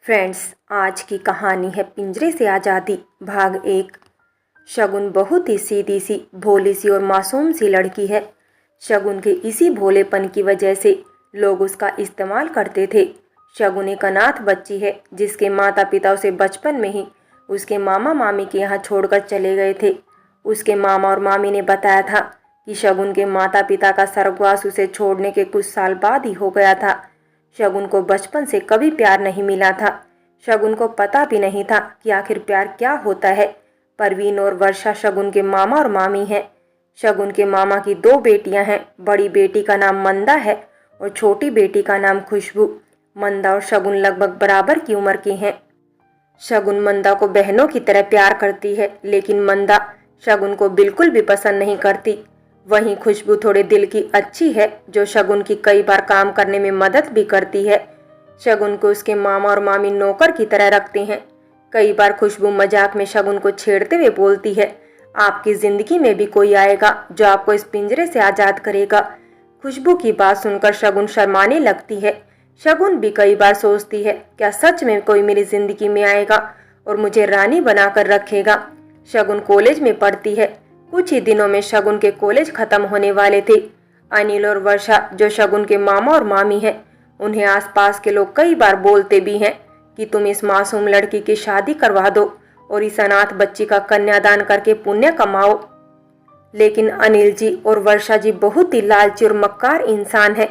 Friends, आज की कहानी है पिंजरे से आज़ादी भाग 1। शगुन बहुत ही सीधी सी, भोली सी और मासूम सी लड़की है। शगुन के इसी भोलेपन की वजह से लोग उसका इस्तेमाल करते थे। शगुन एक अनाथ बच्ची है जिसके माता पिता उसे बचपन में ही उसके मामा मामी के यहाँ छोड़कर चले गए थे। उसके मामा और मामी ने बताया था कि शगुन के माता पिता का स्वर्गवास उसे छोड़ने के कुछ साल बाद ही हो गया था। शगुन को बचपन से कभी प्यार नहीं मिला था। शगुन को पता भी नहीं था कि आखिर प्यार क्या होता है। परवीन और वर्षा शगुन के मामा और मामी हैं। शगुन के मामा की 2 बेटियां हैं। बड़ी बेटी का नाम मंदा है और छोटी बेटी का नाम खुशबू। मंदा और शगुन लगभग बराबर की उम्र की हैं। शगुन मंदा को बहनों की तरह प्यार करती है, लेकिन मंदा शगुन को बिल्कुल भी पसंद नहीं करती। वहीं खुशबू थोड़े दिल की अच्छी है, जो शगुन की कई बार काम करने में मदद भी करती है। शगुन को उसके मामा और मामी नौकर की तरह रखते हैं। कई बार खुशबू मजाक में शगुन को छेड़ते हुए बोलती है, आपकी जिंदगी में भी कोई आएगा जो आपको इस पिंजरे से आजाद करेगा। खुशबू की बात सुनकर शगुन शर्माने लगती है। शगुन भी कई बार सोचती है, क्या सच में कोई मेरी जिंदगी में आएगा और मुझे रानी बनाकर रखेगा। शगुन कॉलेज में पढ़ती है। कुछ ही दिनों में शगुन के कॉलेज खत्म होने वाले थे। अनिल और वर्षा, जो शगुन के मामा और मामी हैं, उन्हें आसपास के लोग कई बार बोलते भी हैं कि तुम इस मासूम लड़की की शादी करवा दो और इस अनाथ बच्ची का कन्यादान करके पुण्य कमाओ। लेकिन अनिल जी और वर्षा जी बहुत ही लालची और मक्कार इंसान है।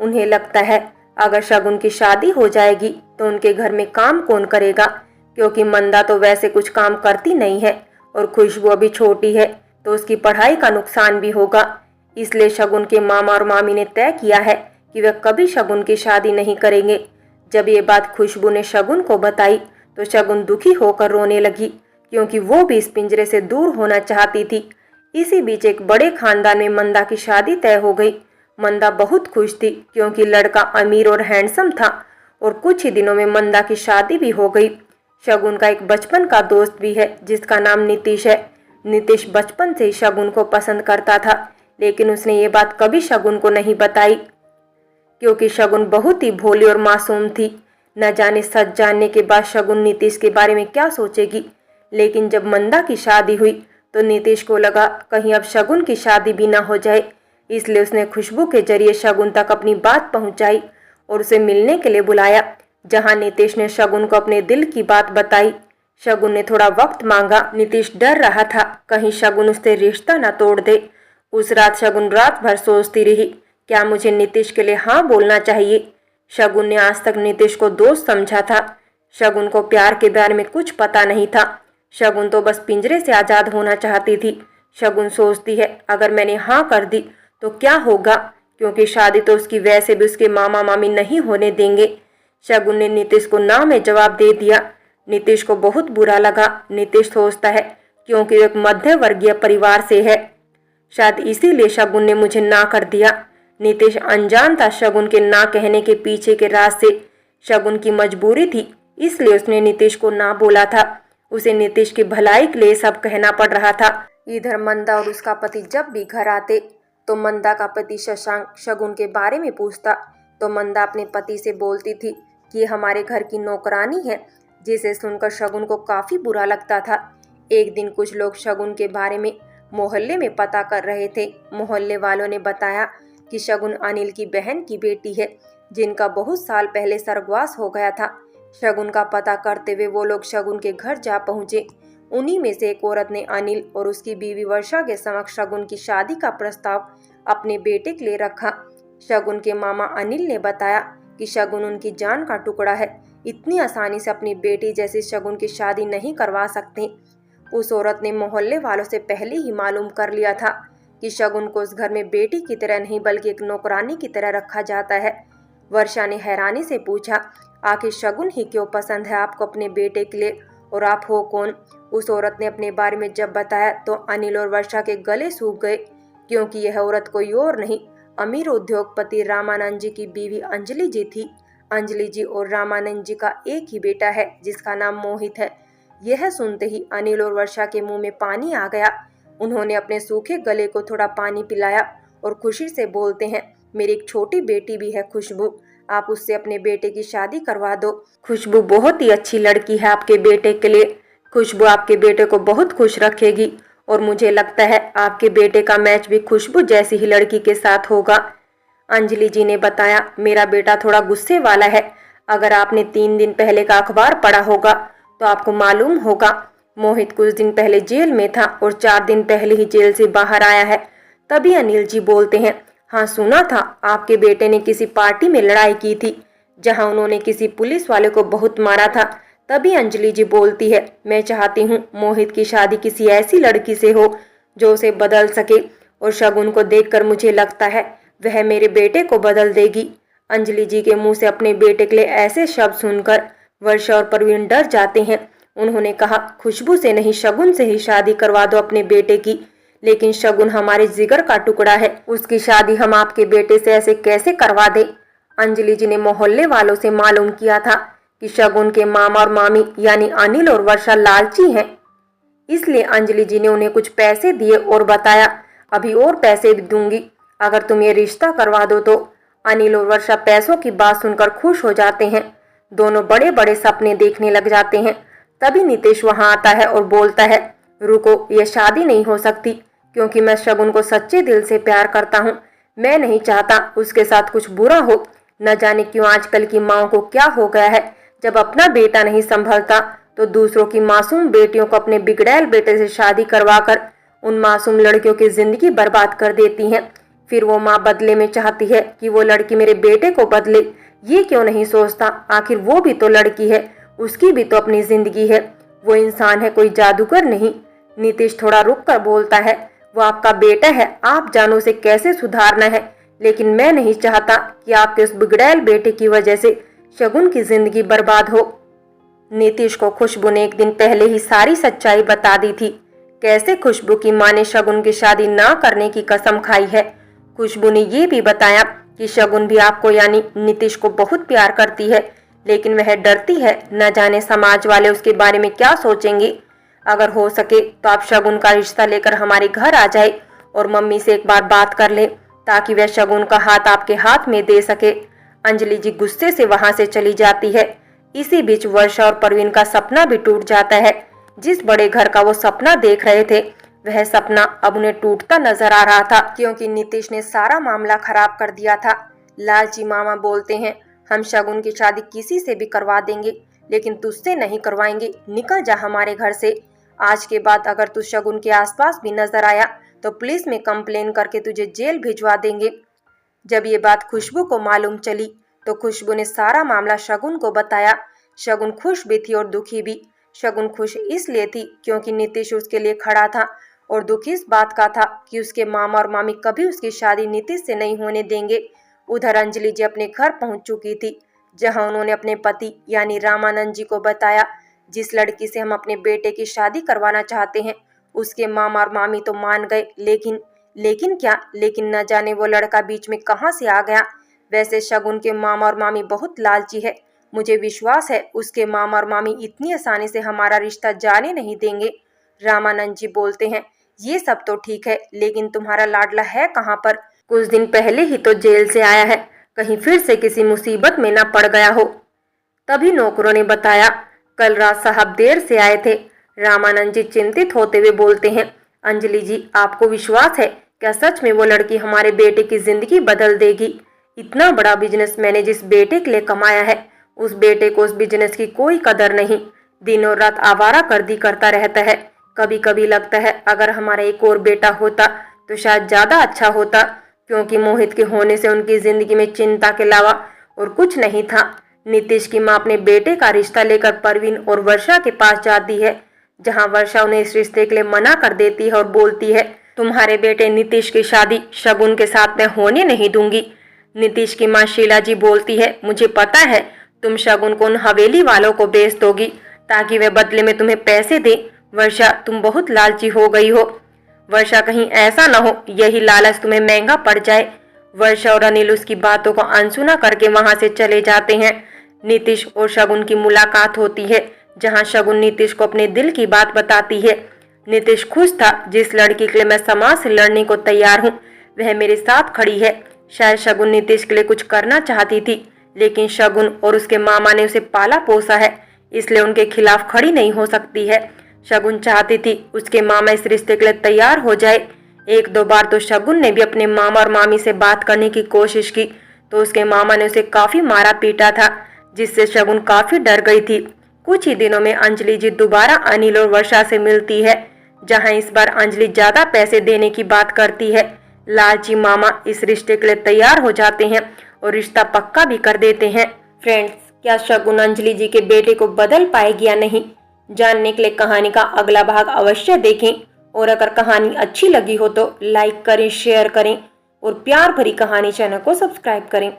उन्हें लगता है अगर शगुन की शादी हो जाएगी तो उनके घर में काम कौन करेगा, क्योंकि मंदा तो वैसे कुछ काम करती नहीं है और खुशबू अभी छोटी है तो उसकी पढ़ाई का नुकसान भी होगा। इसलिए शगुन के मामा और मामी ने तय किया है कि वे कभी शगुन की शादी नहीं करेंगे। जब ये बात खुशबू ने शगुन को बताई तो शगुन दुखी होकर रोने लगी, क्योंकि वो भी इस पिंजरे से दूर होना चाहती थी। इसी बीच एक बड़े खानदान में मंदा की शादी तय हो गई। मंदा बहुत खुश थी, क्योंकि लड़का अमीर और हैंडसम था और कुछ ही दिनों में मंदा की शादी भी हो गई। शगुन का एक बचपन का दोस्त भी है जिसका नाम नीतीश है। नीतीश बचपन से ही शगुन को पसंद करता था, लेकिन उसने ये बात कभी शगुन को नहीं बताई, क्योंकि शगुन बहुत ही भोली और मासूम थी। न जाने सच जानने के बाद शगुन नीतीश के बारे में क्या सोचेगी। लेकिन जब मंदा की शादी हुई तो नीतीश को लगा कहीं अब शगुन की शादी भी ना हो जाए। इसलिए उसने खुशबू के जरिए शगुन तक अपनी बात पहुंचाई और उसे मिलने के लिए बुलाया, जहां नीतीश ने शगुन को अपने दिल की बात बताई। शगुन ने थोड़ा वक्त मांगा। नीतीश डर रहा था कहीं शगुन उससे रिश्ता न तोड़ दे। उस रात शगुन रात भर सोचती रही, क्या मुझे नीतीश के लिए हाँ बोलना चाहिए। शगुन ने आज तक नीतीश को दोस्त समझा था। शगुन को प्यार के बारे में कुछ पता नहीं था। शगुन तो बस पिंजरे से आजाद होना चाहती थी। शगुन सोचती है, अगर मैंने हाँ कर दी तो क्या होगा, क्योंकि शादी तो उसकी वैसे भी उसके मामा मामी नहीं होने देंगे। शगुन ने नीतीश को ना में जवाब दे दिया। नीतीश को बहुत बुरा लगा। नीतीश सोचता है क्योंकि वो एक मध्य वर्गीय परिवार से है, शायद इसीलिए शगुन ने मुझे ना कर दिया। नीतीश अनजान था शगुन के ना कहने के पीछे के राज से। शगुन की मजबूरी थी, इसलिए उसने नीतीश को ना बोला था। उसे नीतीश की भलाई के लिए सब कहना पड़ रहा था। इधर मंदा और उसका पति जब भी घर आते तो मंदा का पति शशांक शगुन के बारे में पूछता तो मंदा अपने पति से बोलती थी कि ये हमारे घर की नौकरानी है, जिसे सुनकर शगुन को काफी बुरा लगता था। एक दिन कुछ लोग शगुन के बारे में मोहल्ले में पता कर रहे थे। मोहल्ले वालों ने बताया कि शगुन अनिल की बहन की बेटी है, जिनका बहुत साल पहले स्वर्गवास हो गया था। शगुन का पता करते हुए वो लोग शगुन के घर जा पहुंचे। उन्हीं में से एक औरत ने अनिल और उसकी बीवी वर्षा के समक्ष शगुन की शादी का प्रस्ताव अपने बेटे के लिए रखा। शगुन के मामा अनिल ने बताया कि शगुन उनकी जान का टुकड़ा है, इतनी आसानी से अपनी बेटी जैसी शगुन की शादी नहीं करवा सकते। उस औरत ने मोहल्ले वालों से पहले ही मालूम कर लिया था कि शगुन को उस घर में बेटी की तरह नहीं बल्कि एक नौकरानी की तरह रखा जाता है। वर्षा ने हैरानी से पूछा, आखिर शगुन ही क्यों पसंद है आपको अपने बेटे के लिए, और आप हो कौन। उस औरत ने अपने बारे में जब बताया तो अनिल और वर्षा के गले सूख गए, क्योंकि यह औरत कोई और नहीं, अमीर उद्योगपति रामानंद जी की बीवी अंजलि जी थी। अंजलि जी और रामानंद जी का एक ही बेटा है जिसका नाम मोहित है। यह सुनते ही अनिल और वर्षा के मुंह में पानी आ गया। उन्होंने अपने सूखे गले को थोड़ा पानी पिलाया और खुशी से बोलते हैं, मेरी एक छोटी बेटी भी है खुशबू, आप उससे अपने बेटे की शादी करवा दो। खुशबू बहुत ही अच्छी लड़की है आपके बेटे के लिए। खुशबू आपके बेटे को बहुत खुश रखेगी और मुझे लगता है आपके बेटे का मैच भी खुशबू जैसी ही लड़की के साथ होगा। अंजलि जी ने बताया, मेरा बेटा थोड़ा गुस्से वाला है। अगर आपने 3 दिन पहले का अखबार पढ़ा होगा तो आपको मालूम होगा मोहित कुछ दिन पहले जेल में था और 4 दिन पहले ही जेल से बाहर आया है। तभी अनिल जी बोलते हैं, हाँ सुना था आपके बेटे ने किसी पार्टी में लड़ाई की थी जहां उन्होंने किसी पुलिस वाले को बहुत मारा था। तभी अंजलि जी बोलती है, मैं चाहती हूँ मोहित की शादी किसी ऐसी लड़की से हो जो उसे बदल सके और शगुन को देखकर मुझे लगता है वह मेरे बेटे को बदल देगी। अंजलि जी के मुंह से अपने बेटे के लिए ऐसे शब्द सुनकर वर्षा और प्रवीण डर जाते हैं। उन्होंने कहा, खुशबू से नहीं शगुन से ही शादी करवा दो अपने बेटे की। लेकिन शगुन हमारे जिगर का टुकड़ा है, उसकी शादी हम आपके बेटे से ऐसे कैसे करवा दें? अंजलि जी ने मोहल्ले वालों से मालूम किया था कि शगुन के मामा और मामी यानी अनिल और वर्षा लालची हैं। इसलिए अंजलि जी ने उन्हें कुछ पैसे दिए और बताया, अभी और पैसे भी दूंगी अगर तुम ये रिश्ता करवा दो तो। अनिल और वर्षा पैसों की बात सुनकर खुश हो जाते हैं। दोनों बड़े बड़े सपने देखने लग जाते हैं। तभी नितेश वहां आता है और बोलता है, रुको, ये शादी नहीं हो सकती क्योंकि मैं शगुन को सच्चे दिल से प्यार करता हूँ। मैं नहीं चाहता उसके साथ कुछ बुरा हो। न जाने क्यों आजकल की माओ को क्या हो गया है, जब अपना बेटा नहीं संभलता तो दूसरों की मासूम बेटियों को अपने बिगड़ैल बेटे से शादी करवाकर उन मासूम लड़कियों की जिंदगी बर्बाद कर देती हैं। फिर वो माँ बदले में चाहती है कि वो लड़की मेरे बेटे को बदले। ये क्यों नहीं सोचता, आखिर वो भी तो लड़की है, उसकी भी तो अपनी जिंदगी है। वो इंसान है, कोई जादूगर नहीं। नीतीश थोड़ा रुक कर बोलता है, वो आपका बेटा है, आप जानो उसे कैसे सुधारना है। लेकिन मैं नहीं चाहता कि आपके उस बिगड़ैल बेटे की वजह से शगुन की जिंदगी बर्बाद हो। नीतीश को खुशबू ने एक दिन पहले ही सारी सच्चाई बता दी थी। कैसे खुशबू की मां ने शगुन की शादी ना करने की कसम खाई है। खुशबू ने ये भी बताया कि शगुन भी आपको यानी नीतीश को बहुत प्यार करती है, लेकिन वह डरती है, न जाने समाज वाले उसके बारे में क्या सोचेंगे। अगर हो सके तो आप शगुन का रिश्ता लेकर हमारे घर आ जाए और मम्मी से एक बार बात कर ले ताकि वह शगुन का हाथ आपके हाथ में दे सके। अंजलि जी गुस्से से वहां से चली जाती है। इसी बीच वर्षा और प्रवीण का सपना भी टूट जाता है। जिस बड़े घर का वो सपना देख रहे थे वह सपना अब उन्हें टूटता नजर आ रहा था, क्योंकि नीतीश ने सारा मामला खराब कर दिया था। लालची मामा बोलते हैं, हम शगुन की शादी किसी से भी करवा देंगे लेकिन तुझसे नहीं करवाएंगे, निकल जा हमारे घर से। आज के बाद अगर तू शगुन के आसपास भी नजर आया तो पुलिस में कंप्लेन करके तुझे जेल भिजवा देंगे। जब ये बात खुशबू को मालूम चली तो खुशबू ने सारा मामला शगुन को बताया। शगुन खुश भी थी और दुखी भी। शगुन खुश इसलिए थी क्योंकि नीतीश उसके लिए खड़ा था और दुख इस बात का था कि उसके मामा और मामी कभी उसकी शादी नीतीश से नहीं होने देंगे। उधर अंजलि जी अपने घर पहुंच चुकी थी, जहां उन्होंने अपने पति यानी रामानंद जी को बताया, जिस लड़की से हम अपने बेटे की शादी करवाना चाहते हैं उसके मामा और मामी तो मान गए, लेकिन क्या, लेकिन न जाने वो लड़का बीच में कहां से आ गया। वैसे शगुन के मामा और मामी बहुत लालची है, मुझे विश्वास है उसके मामा और मामी इतनी आसानी से हमारा रिश्ता जाने नहीं देंगे। रामानंद जी बोलते हैं, ये सब तो ठीक है लेकिन तुम्हारा लाडला है कहाँ पर? कुछ दिन पहले ही तो जेल से आया है, कहीं फिर से किसी मुसीबत में न पड़ गया हो। तभी नौकरों ने बताया, कल रात साहब देर से आए थे। रामानंद जी चिंतित होते हुए बोलते हैं, अंजलि जी आपको विश्वास है क्या सच में वो लड़की हमारे बेटे की जिंदगी बदल देगी? इतना बड़ा बिजनेस मैंने जिस बेटे के लिए कमाया है उस बेटे को उस बिजनेस की कोई कदर नहीं, दिनों रात आवारागर्दी करता रहता है। कभी कभी लगता है अगर हमारा एक और बेटा होता तो शायद ज्यादा अच्छा होता, क्योंकि मोहित के होने से उनकी जिंदगी में चिंता के अलावा और कुछ नहीं था। नीतीश की मां अपने बेटे का रिश्ता लेकर प्रवीण और वर्षा के पास जाती है, जहां वर्षा उन्हें इस रिश्ते के लिए मना कर देती है और बोलती है, तुम्हारे बेटे नीतीश की शादी शगुन के साथ मैं होने नहीं दूंगी। नीतीश की मां शीला जी बोलती है, मुझे पता है तुम शगुन को उन हवेली वालों को बेच दोगी ताकि वे बदले में तुम्हें पैसे दे। वर्षा तुम बहुत लालची हो गई हो। वर्षा कहीं ऐसा न हो यही लालच तुम्हें महंगा पड़ जाए। वर्षा और अनिल उसकी बातों को अनसुना करके वहां से चले जाते हैं। नीतीश और शगुन की मुलाकात होती है, जहां शगुन नीतीश को अपने दिल की बात बताती है। नीतीश खुश था, जिस लड़की के लिए मैं समाज से लड़ने को तैयार हूँ वह मेरे साथ खड़ी है। शायद शगुन नीतीश के लिए कुछ करना चाहती थी, लेकिन शगुन और उसके मामा ने उसे पाला पोसा है, इसलिए उनके खिलाफ खड़ी नहीं हो सकती है। शगुन चाहती थी उसके मामा इस रिश्ते के लिए तैयार हो जाए। एक दो बार तो शगुन ने भी अपने मामा और मामी से बात करने की कोशिश की, तो उसके मामा ने उसे काफी मारा पीटा था, जिससे शगुन काफी डर गई थी। कुछ ही दिनों में अंजलि जी दोबारा अनिल और वर्षा से मिलती है, जहां इस बार अंजलि ज्यादा पैसे देने की बात करती है। लालची मामा इस रिश्ते के लिए तैयार हो जाते हैं और रिश्ता पक्का भी कर देते हैं। फ्रेंड्स, क्या शगुन अंजलि जी के बेटे को बदल पाएगी या नहीं, जानने के लिए कहानी का अगला भाग अवश्य देखें। और अगर कहानी अच्छी लगी हो तो लाइक करें, शेयर करें और प्यार भरी कहानी चैनल को सब्सक्राइब करें।